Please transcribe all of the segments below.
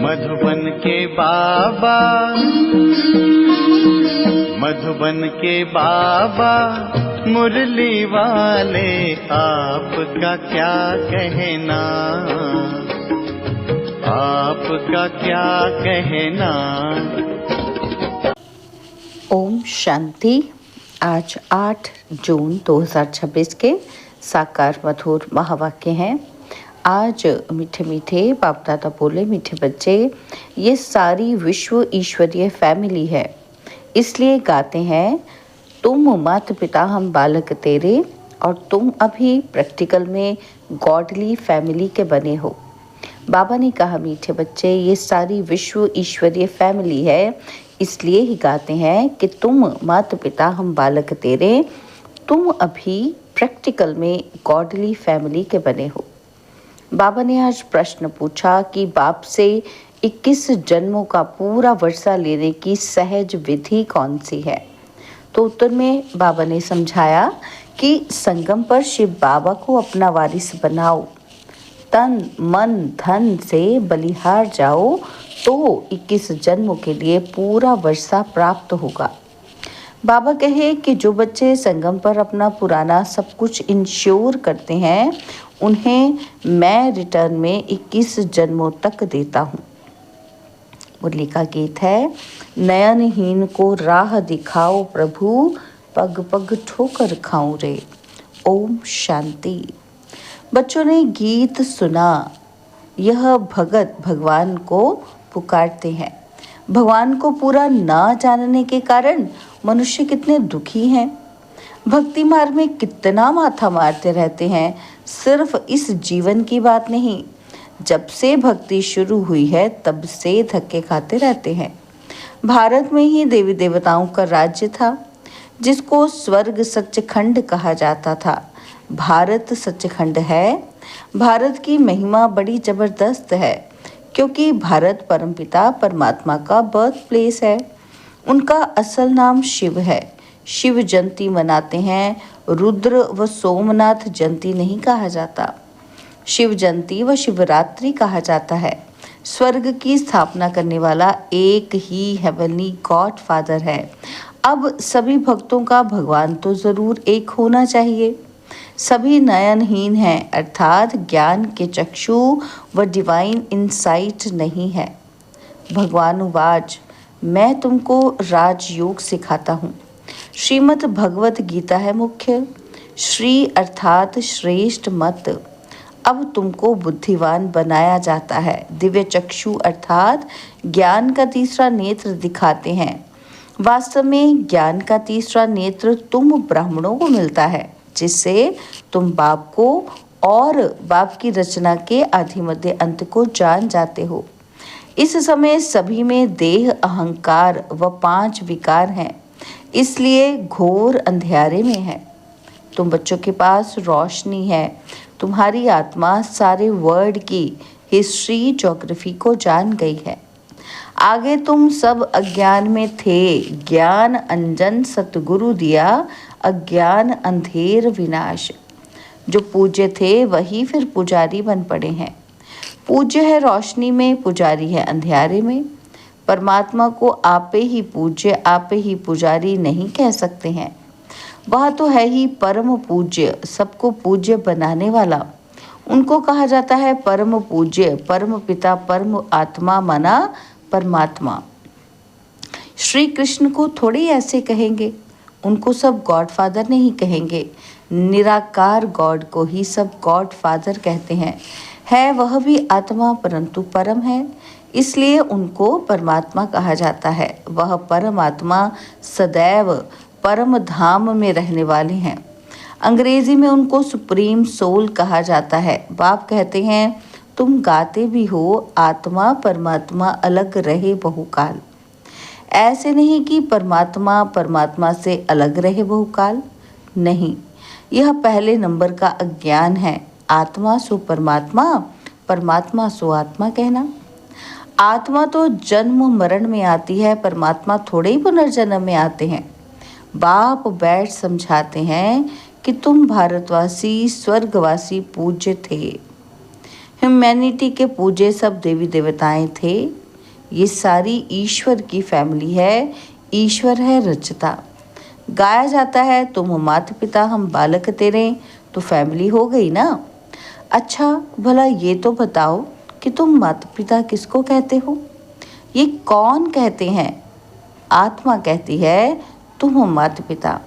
मधुबन के बाबा, मधुबन के बाबा मुरली वाले, आपका क्या कहना, आपका क्या कहना। ओम शांति। आज 8 जून 2026 के साकार मधुर महावाक्य हैं। आज मीठे मीठे बाप दादा बोले, मीठे बच्चे, ये सारी विश्व ईश्वरीय फैमिली है, इसलिए गाते हैं, तुम माता पिता हम बालक तेरे, और तुम अभी प्रैक्टिकल में गॉडली फैमिली के बने हो। बाबा ने कहा, मीठे बच्चे, ये सारी विश्व ईश्वरीय फैमिली है, इसलिए ही गाते हैं कि तुम माता पिता हम बालक तेरे, तुम अभी प्रैक्टिकल में गॉडली फैमिली के बने हो। बाबा ने आज प्रश्न पूछा कि बाप से 21 जन्मों का पूरा वर्षा लेने की सहज विधि कौन सी है। तो उत्तर में बाबा ने समझाया कि संगम पर शिव बाबा को अपना वारिस बनाओ, तन मन धन से बलिहार जाओ, तो 21 जन्मों के लिए पूरा वर्षा प्राप्त होगा। बाबा कहे कि जो बच्चे संगम पर अपना पुराना सब कुछ इंश्योर करते हैं, उन्हें मैं रिटर्न में 21 जन्मों तक देता हूँ। मुरली का गीत है, नयनहीन को राह दिखाओ प्रभु, पग पग ठोकर खाऊं रे। ओम शांति। बच्चों ने गीत सुना। यह भगत भगवान को पुकारते हैं। भगवान को पूरा ना जानने के कारण मनुष्य कितने दुखी हैं। भक्ति मार्ग में कितना माथा मारते रहते हैं। सिर्फ इस जीवन की बात नहीं, जब से भक्ति शुरू हुई है तब से धक्के खाते रहते हैं। भारत में ही देवी देवताओं का राज्य था, जिसको स्वर्ग सच्चखंड कहा जाता था। भारत सच्चखंड है। भारत की महिमा बड़ी जबरदस्त है, क्योंकि भारत परमपिता परमात्मा का बर्थ प्लेस है। उनका असल नाम शिव है। शिव जयंती मनाते हैं, रुद्र व सोमनाथ जयंती नहीं कहा जाता। शिव जयंती व शिवरात्रि कहा जाता है। स्वर्ग की स्थापना करने वाला एक ही हेवनली गॉड फादर है। अब सभी भक्तों का भगवान तो जरूर एक होना चाहिए। सभी नयनहीन हैं, अर्थात ज्ञान के चक्षु व डिवाइन इंसाइट नहीं है। भगवान उवाच, मैं तुमको राजयोग सिखाता हूँ। श्रीमद् भगवत गीता है मुख्य। श्री अर्थात श्रेष्ठ मत। अब तुमको बुद्धिवान बनाया जाता है। दिव्य चक्षु अर्थात ज्ञान का तीसरा नेत्र दिखाते हैं। वास्तव में ज्ञान का तीसरा नेत्र तुम ब्राह्मणों को मिलता है, जिससे तुम बाप को और बाप की रचना के आदि मध्य अंत को जान जाते हो। इस समय सभी में देह, अहंकार व 5 विकार हैं, इसलिए घोर अंधेरे में है। तुम बच्चों के पास रोशनी है। तुम्हारी आत्मा सारे वर्ल्ड की हिस्ट्री, ज्योग्राफी को जान गई है। आगे तुम सब अज्ञान में थे। ज्ञान अंजन सतगुरु दिया, अज्ञान अंधेर विनाश। जो पूज्य थे वही फिर पुजारी बन पड़े हैं। पूज्य है रोशनी में, पुजारी है अंधेरे में। परमात्मा को आपे ही पूज्य, आपे ही पुजारी नहीं कह सकते हैं। वह तो है ही परम पूज्य, सबको पूज्य बनाने वाला। उनको कहा जाता है परम पूज्य, परम पिता, परम आत्मा माना परमात्मा। श्री कृष्ण को थोड़ी ऐसे कहेंगे, उनको सब गॉड फादर नहीं कहेंगे। निराकार गॉड को ही सब गॉड फादर कहते हैं। है वह भी आत्मा, परंतु परम है, इसलिए उनको परमात्मा कहा जाता है। वह परमात्मा सदैव परम धाम में रहने वाले हैं। अंग्रेजी में उनको सुप्रीम सोल कहा जाता है। बाप कहते हैं, तुम गाते भी हो, आत्मा परमात्मा अलग रहे बहुकाल। ऐसे नहीं कि परमात्मा परमात्मा से अलग रहे बहुकाल, नहीं, यह पहले नंबर का अज्ञान है। आत्मा सो परमात्मा, परमात्मा सो आत्मा कहना। आत्मा तो जन्म मरण में आती है, परमात्मा थोड़े ही पुनर्जन्म में आते हैं। बाप बैठ समझाते हैं कि तुम भारतवासी स्वर्गवासी पूज्य थे। ह्यूमैनिटी के पूजे सब देवी देवताएं थे। ये सारी ईश्वर की फैमिली है, ईश्वर है रचता। गाया जाता है तुम माता पिता हम बालक तेरे, तो फैमिली हो गई ना। अच्छा भला ये तो बताओ कि तुम माता पिता किसको कहते हो? ये कौन कहते हैं? आत्मा कहती है तुम माता पिता।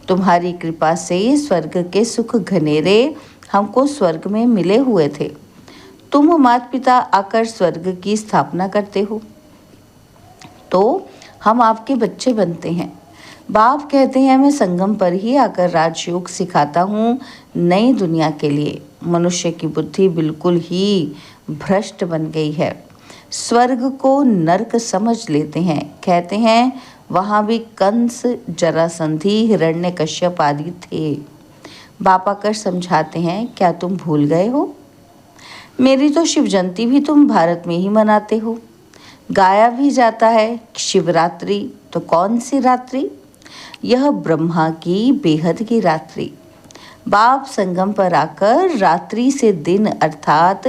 तुम्हारी कृपा से स्वर्ग के सुख घनेरे हमको स्वर्ग में मिले हुए थे। तुम माता पिता आकर स्वर्ग की स्थापना करते हो तो हम आपके बच्चे बनते हैं। बाप कहते हैं मैं संगम पर ही आकर राजयोग सिखाता हूँ नई दुनिया के लिए। मनुष्य की बुद्धि बिल्कुल ही भ्रष्ट बन गई है। स्वर्ग को नरक समझ लेते हैं। कहते हैं वहाँ भी कंस, जरासंधि, हिरण्यकश्यप आदि थे। बाप आकर समझाते हैं क्या तुम भूल गए हो? मेरी तो शिव जयंती भी तुम भारत में ही मनाते हो। गाया भी जाता है शिवरात्रि, तो कौन सी रात्रि? यह ब्रह्मा की बेहद की रात्रि। बाप संगम पर आकर रात्रि से दिन अर्थात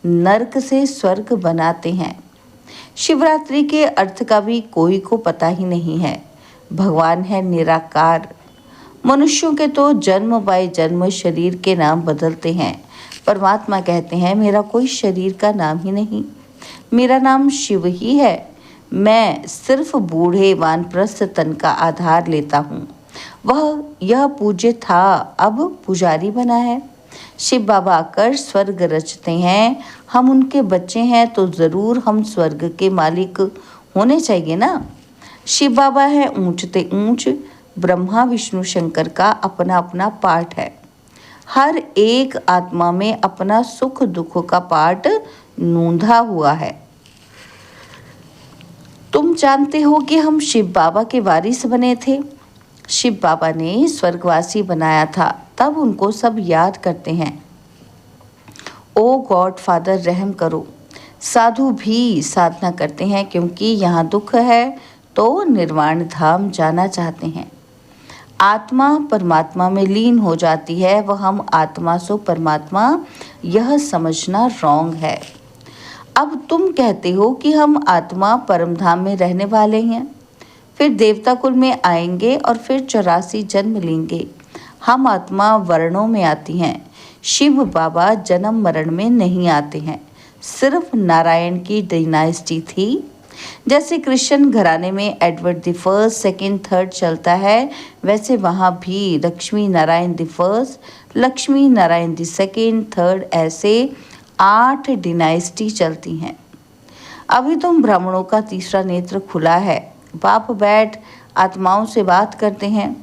नरक से स्वर्ग बनाते हैं। शिवरात्रि के अर्थ का भी कोई को पता ही नहीं है। भगवान है निराकार। मनुष्यों के तो जन्म बाय जन्म शरीर के नाम बदलते हैं। परमात्मा कहते हैं मेरा कोई शरीर का नाम ही नहीं, मेरा नाम शिव ही है। मैं सिर्फ बूढ़े वानप्रस्थ तन का आधार लेता हूँ। वह यह पूज्य था, अब पुजारी बना है। शिव बाबा आकर स्वर्ग रचते हैं। हम उनके बच्चे हैं तो ज़रूर हम स्वर्ग के मालिक होने चाहिए ना। शिव बाबा है ऊंचते ऊंच। ब्रह्मा विष्णु शंकर का अपना अपना पाठ है। हर एक आत्मा में अपना सुख दुख का पाठ नूंधा हुआ है। तुम जानते हो कि हम शिव बाबा के वारिस बने थे। शिव बाबा ने स्वर्गवासी बनाया था, तब उनको सब याद करते हैं। ओ गॉड फादर रहम करो। साधु भी साधना करते हैं क्योंकि यहाँ दुख है तो निर्वाण धाम जाना चाहते हैं। आत्मा परमात्मा में लीन हो जाती है, वह हम आत्मा सो परमात्मा, यह समझना रॉन्ग है। अब तुम कहते हो कि हम आत्मा परमधाम में रहने वाले हैं, फिर देवता कुल में आएंगे और फिर 84 जन्म लेंगे। हम आत्मा वर्णों में आती हैं। शिव बाबा जन्म मरण में नहीं आते हैं। सिर्फ नारायण की डायनास्टी थी। जैसे क्रिश्चियन घराने में Edward the first, second, third चलता है, वैसे वहाँ भी Lakshmi Narayan the first, Lakshmi Narayan the second, third, ऐसे 8 डिनाइस्टी चलती हैं। अभी तुम ब्राह्मणों का तीसरा नेत्र खुला है। बाप बैठ आत्माओं से बात करते हैं।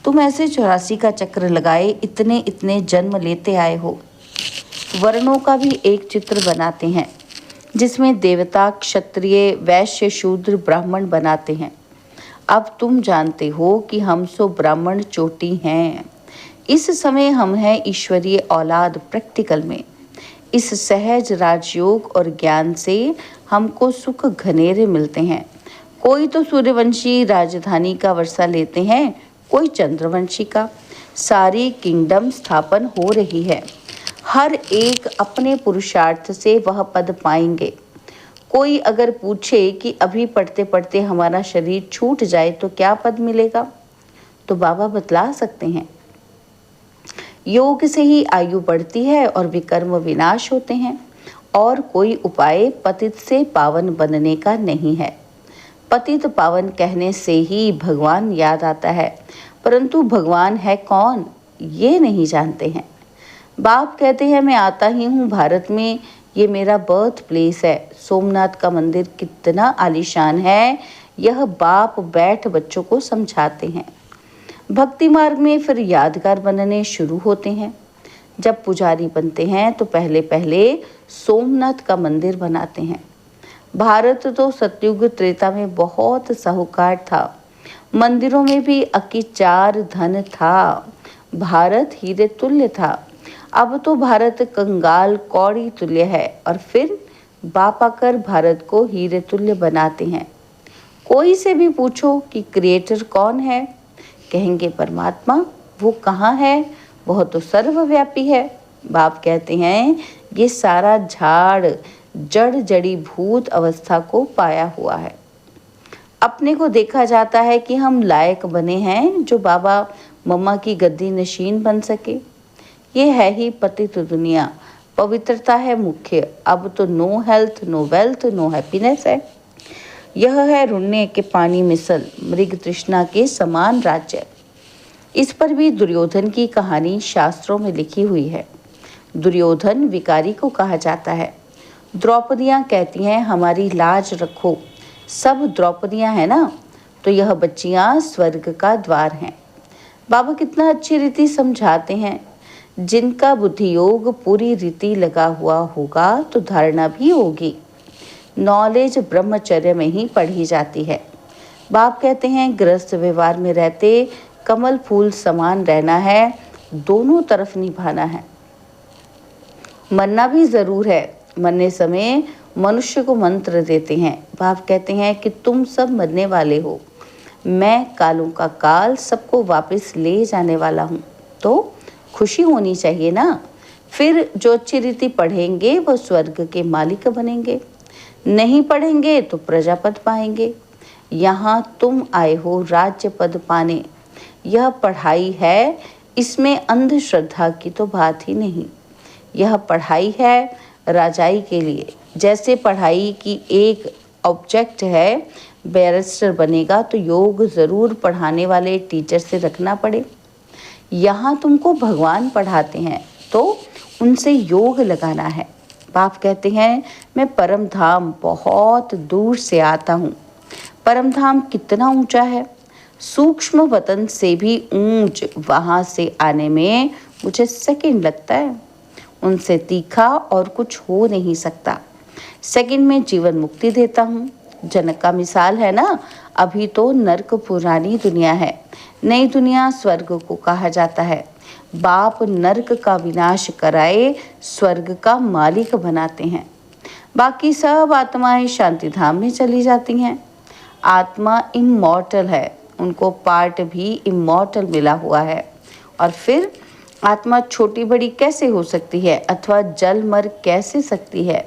तुम ऐसे 84 का चक्र लगाए इतने इतने जन्म लेते आए हो। वर्णों का भी एक चित्र बनाते हैं जिसमें देवता, क्षत्रिय, वैश्य, शूद्र, ब्राह्मण बनाते हैं। अब तुम जानते हो कि हम सो ब्राह्मण चोटी हैं। इस समय हम हैं ईश्वरीय औलाद प्रैक्टिकल में। इस सहज राजयोग और ज्ञान से हमको सुख घनेरे मिलते हैं। कोई तो सूर्यवंशी राजधानी का वर्षा लेते हैं, कोई चंद्रवंशी का। सारी किंगडम स्थापन हो रही है। हर एक अपने पुरुषार्थ से वह पद पाएंगे। कोई अगर पूछे कि अभी पढ़ते पढ़ते हमारा शरीर छूट जाए तो क्या पद मिलेगा, तो बाबा बतला सकते हैं। योग से ही आयु बढ़ती है और विकर्म विनाश होते हैं, और कोई उपाय पतित से पावन बनने का नहीं है। पतित पावन कहने से ही भगवान याद आता है, परंतु भगवान है कौन ये नहीं जानते हैं। बाप कहते हैं मैं आता ही हूँ भारत में, ये मेरा बर्थ प्लेस है। सोमनाथ का मंदिर कितना आलीशान है, यह बाप बैठ बच्चों को समझाते हैं। भक्ति मार्ग में फिर यादगार बनने शुरू होते हैं। जब पुजारी बनते हैं तो पहले पहले सोमनाथ का मंदिर बनाते हैं। भारत तो सतयुग त्रेता में बहुत साहूकार था। मंदिरों में भी अकिचार धन था। भारत हीरे तुल्य था। अब तो भारत कंगाल कौड़ी तुल्य है, और फिर बाप आकर भारत को हीरे तुल्य बनाते हैं। कोई से भी पूछो कि क्रिएटर कौन है, कहेंगे परमात्मा। वो कहाँ है? वह तो सर्वव्यापी है। बाप कहते हैं ये सारा झाड़ जड़ जड़ी भूत अवस्था को पाया हुआ है। अपने को देखा जाता है कि हम लायक बने हैं जो बाबा मम्मा की गद्दी नशीन बन सके। ये है ही पतित दुनिया, पवित्रता है मुख्य। अब तो no health, no wealth, no happiness है। यह है रुणने के पानी मिसल मृग तृष्णा के समान राज्य। इस पर भी दुर्योधन की कहानी शास्त्रों में लिखी हुई है। दुर्योधन विकारी को कहा जाता है। द्रौपदियाँ कहती हैं हमारी लाज रखो, सब द्रौपदियाँ हैं ना, तो यह बच्चियाँ स्वर्ग का द्वार हैं। बाबा कितना अच्छी रीति समझाते हैं। जिनका बुद्धि योग पूरी रीति लगा हुआ होगा तो धारणा भी होगी। नॉलेज ब्रह्मचर्य में ही पढ़ी जाती है। बाप कहते हैं गृहस्थ व्यवहार में रहते कमल फूल समान रहना है, दोनों तरफ निभाना है। मरना भी जरूर है। मरने समय मनुष्य को मंत्र देते हैं। बाप कहते हैं कि तुम सब मरने वाले हो, मैं कालों का काल सबको वापस ले जाने वाला हूँ। तो खुशी होनी चाहिए ना। फिर जो अच्छी रीति पढ़ेंगे वो स्वर्ग के मालिक बनेंगे, नहीं पढ़ेंगे तो प्रजापद पाएंगे। यहाँ तुम आए हो राज्य पद पाने। यह पढ़ाई है, इसमें अंधश्रद्धा की तो बात ही नहीं। यह पढ़ाई है राजाई के लिए। जैसे पढ़ाई की एक ऑब्जेक्ट है, बैरिस्टर बनेगा तो योग ज़रूर पढ़ाने वाले टीचर से रखना पड़े। यहाँ तुमको भगवान पढ़ाते हैं तो उनसे योग लगाना है। बाप कहते हैं मैं परम धाम बहुत दूर से आता हूँ। परम धाम कितना ऊंचा है, सूक्ष्म वतन से भी ऊंच। वहाँ से आने में मुझे सेकंड लगता है। उनसे तीखा और कुछ हो नहीं सकता। सेकंड में जीवन मुक्ति देता हूँ। जनक का मिसाल है ना। अभी तो नर्क पुरानी दुनिया है, नई दुनिया स्वर्ग को कहा जाता है। बाप नर्क का विनाश कराए स्वर्ग का मालिक बनाते हैं। बाकी सब आत्माएं शांति धाम में चली जाती हैं। आत्मा इमॉर्टल है, उनको पार्ट भी इमॉर्टल मिला हुआ है। और फिर आत्मा छोटी बड़ी कैसे हो सकती है, अथवा जल मर कैसे सकती है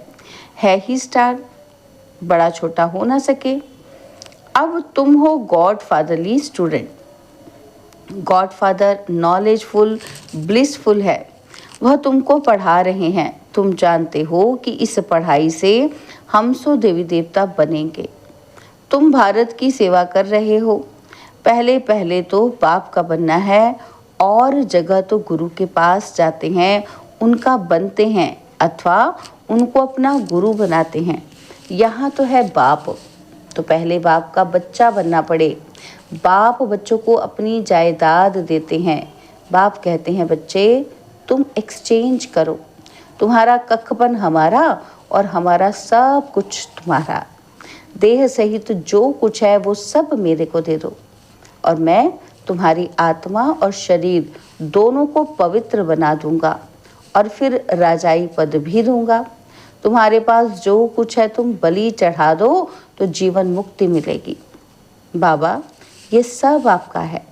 ही स्टार, बड़ा छोटा हो ना सके। अब तुम हो God fatherly student. God father knowledgeful blissful है, वह तुमको पढ़ा रहे हैं। तुम जानते हो कि इस पढ़ाई से हम सो देवी देवता बनेंगे। तुम भारत की सेवा कर रहे हो। पहले पहले तो बाप का बनना है, और जगह तो गुरु के पास जाते हैं, उनका बनते हैं अथवा उनको अपना गुरु बनाते हैं। यहाँ तो है बाप, तो पहले बाप का बच्चा बनना पड़े। बाप बच्चों को अपनी जायदाद देते हैं। बाप कहते हैं बच्चे तुम एक्सचेंज करो, तुम्हारा कखपन हमारा और हमारा सब कुछ तुम्हारा। देह सहित जो कुछ है वो सब मेरे को दे दो, और मैं तुम्हारी आत्मा और शरीर दोनों को पवित्र बना दूंगा, और फिर राजाई पद भी दूंगा। तुम्हारे पास जो कुछ है तुम बलि चढ़ा दो तो जीवन मुक्ति मिलेगी। बाबा ये सब आपका है।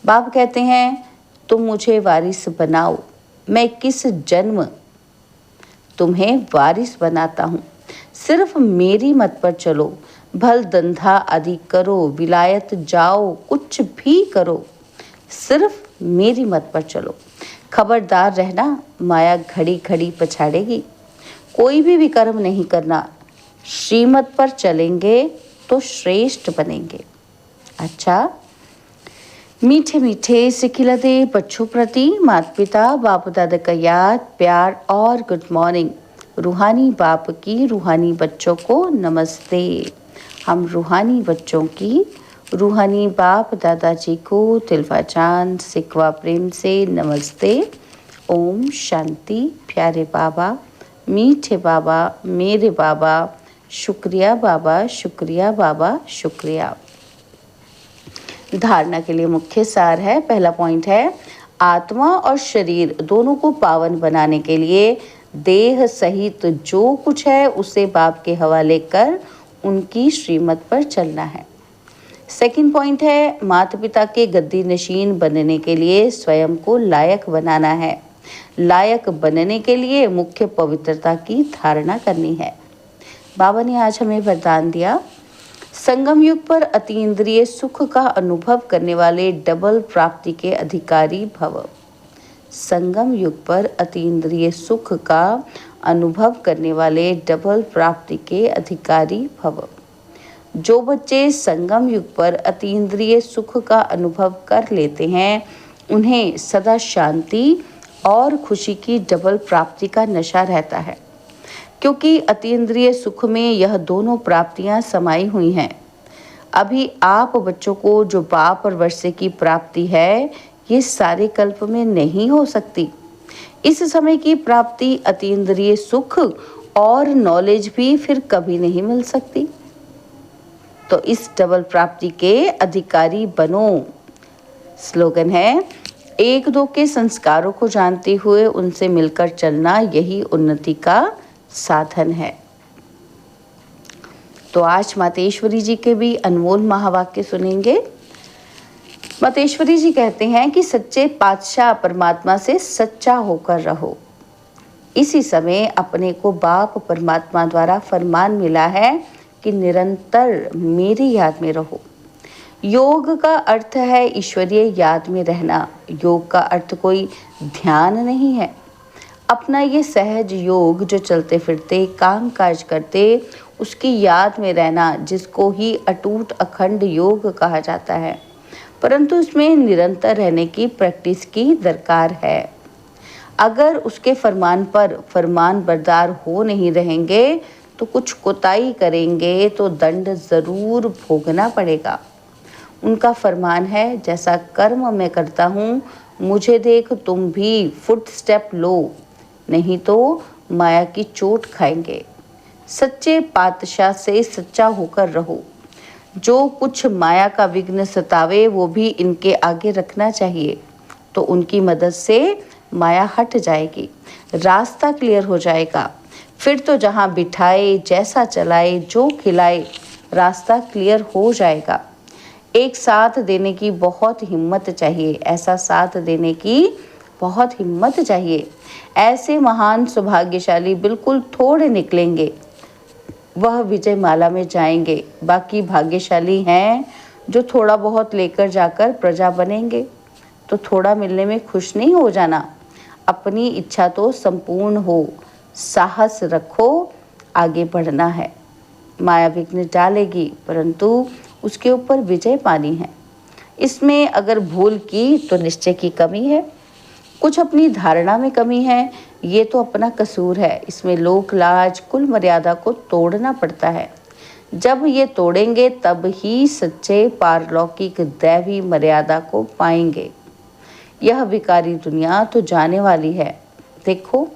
बाप कहते हैं तुम मुझे वारिस बनाओ। मैं किस जन्म तुम्हें वारिस बनाता हूँ। सिर्फ मेरी मत पर चलो, भल धंधा आदि करो, विलायत जाओ, कुछ भी करो, सिर्फ मेरी मत पर चलो। खबरदार रहना, माया घड़ी घड़ी पछाड़ेगी। कोई भी विकर्म नहीं करना, श्रीमत पर चलेंगे तो श्रेष्ठ बनेंगे। अच्छा, मीठे मीठे सिखिलते बच्चों प्रति माता पिता बाप दादा का याद प्यार और गुड मॉर्निंग। रूहानी बाप की रूहानी बच्चों को नमस्ते। हम रूहानी बच्चों की रूहानी बाप दादाजी को तिलवा चांद सिकवा प्रेम से नमस्ते। ओम शांति। प्यारे बाबा, मीठे बाबा, मेरे बाबा, शुक्रिया बाबा, शुक्रिया बाबा, शुक्रिया। धारणा के लिए मुख्य सार है। पहला पॉइंट है आत्मा और शरीर दोनों को पावन बनाने के लिए देह सहित जो कुछ है उसे बाप के हवाले कर उनकी श्रीमत पर चलना है। सेकंड पॉइंट है माता पिता के गद्दी नशीन बनने के लिए स्वयं को लायक बनाना है। लायक बनने के लिए मुख्य पवित्रता की धारणा करनी है। बाबा ने आज हमें वरदान दिया, संगम युग पर अतीन्द्रिय सुख का अनुभव करने वाले डबल प्राप्ति के अधिकारी भव। संगम युग पर अतीन्द्रिय सुख का अनुभव करने वाले डबल प्राप्ति के अधिकारी भव। जो बच्चे संगम युग पर अतीन्द्रिय सुख का अनुभव कर लेते हैं, उन्हें सदा शांति और खुशी की डबल प्राप्ति का नशा रहता है, क्योंकि अतीन्द्रिय सुख में यह दोनों प्राप्तियां समाई हुई हैं। अभी आप बच्चों को जो बाप और वर्षे की प्राप्ति है, ये सारे कल्प में नहीं हो सकती। इस समय की प्राप्ति अतीन्द्रिय सुख और नॉलेज भी फिर कभी नहीं मिल सकती। तो इस डबल प्राप्ति के अधिकारी बनो। स्लोगन है, एक दो के संस्कारों को जानते हुए उनसे मिलकर चलना, यही उन्नति का साधन है। तो आज मातेश्वरी जी के भी अनमोल महावाक्य सुनेंगे। मातेश्वरी जी कहते हैं कि सच्चे पातशाह परमात्मा से सच्चा होकर रहो। इसी समय अपने को बाप परमात्मा द्वारा फरमान मिला है कि निरंतर मेरी याद में रहो। योग का अर्थ है ईश्वरीय याद में रहना। योग का अर्थ कोई ध्यान नहीं है। अपना ये सहज योग जो चलते फिरते काम काज करते उसकी याद में रहना, जिसको ही अटूट अखंड योग कहा जाता है, परंतु इसमें निरंतर रहने की प्रैक्टिस की दरकार है। अगर उसके फरमान पर फरमान बरदार हो नहीं रहेंगे तो कुछ कोताही करेंगे तो दंड जरूर भोगना पड़ेगा। उनका फरमान है, जैसा कर्म मैं करता हूँ मुझे देख तुम भी फुट स्टेप लो, नहीं तो माया की चोट खाएंगे। सच्चे पातशाह से सच्चा होकर रहो। जो कुछ माया का विघ्न सतावे वो भी इनके आगे रखना चाहिए, तो उनकी मदद से माया हट जाएगी, रास्ता क्लियर हो जाएगा। फिर तो जहाँ बिठाए, जैसा चलाए, जो खिलाए, रास्ता क्लियर हो जाएगा। एक साथ देने की बहुत हिम्मत चाहिए, ऐसा साथ देने की बहुत हिम्मत चाहिए। ऐसे महान सौभाग्यशाली बिल्कुल थोड़े निकलेंगे, वह विजय माला में जाएंगे। बाकी भाग्यशाली हैं जो थोड़ा बहुत लेकर जाकर प्रजा बनेंगे। तो थोड़ा मिलने में खुश नहीं हो जाना, अपनी इच्छा तो संपूर्ण हो, साहस रखो, आगे बढ़ना है। माया विघ्न डालेगी, परंतु उसके ऊपर विजय पानी है। इसमें अगर भूल की तो निश्चय की कमी है, कुछ अपनी धारणा में कमी है, ये तो अपना कसूर है। इसमें लोक लाज कुल मर्यादा को तोड़ना पड़ता है। जब ये तोड़ेंगे तब ही सच्चे पारलौकिक दैवी मर्यादा को पाएंगे। यह विकारी दुनिया तो जाने वाली है। देखो,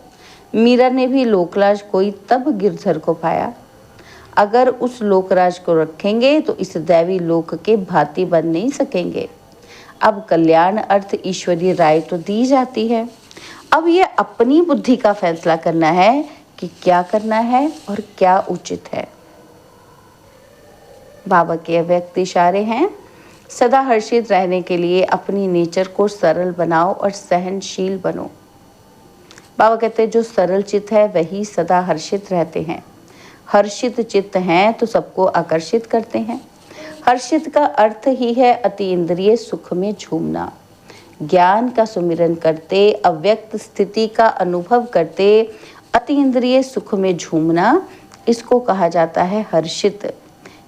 मीरा ने भी लोकलाज कोई तब गिरधर को पाया। अगर उस लोकराज को रखेंगे तो इस दैवी लोक के भांति बन नहीं सकेंगे। अब कल्याण अर्थ ईश्वरीय राय तो दी जाती है। अब ये अपनी बुद्धि का फैसला करना है कि क्या करना है और क्या उचित है। बाबा के व्यक्त इशारे हैं, सदा हर्षित रहने के लिए अपनी नेचर को सरल बनाओ और सहनशील बनो। बाबा कहते हैं जो सरल चित्त है वही सदा हर्षित रहते हैं। हर्षित चित्त हैं तो सबको आकर्षित करते हैं। हर्षित का अर्थ ही है अतीन्द्रिय सुख में झूमना। ज्ञान का सुमिरन करते, अव्यक्त स्थिति का अनुभव करते, अतीन्द्रिय सुख में झूमना, इसको कहा जाता है हर्षित।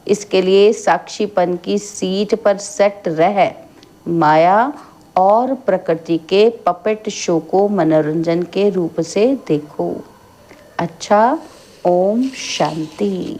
इसके लिए साक्षीपन की सीट पर सेट रह माया और प्रकृति के पपेट शो को मनोरंजन के रूप से देखो। अच्छा, ओम शांति।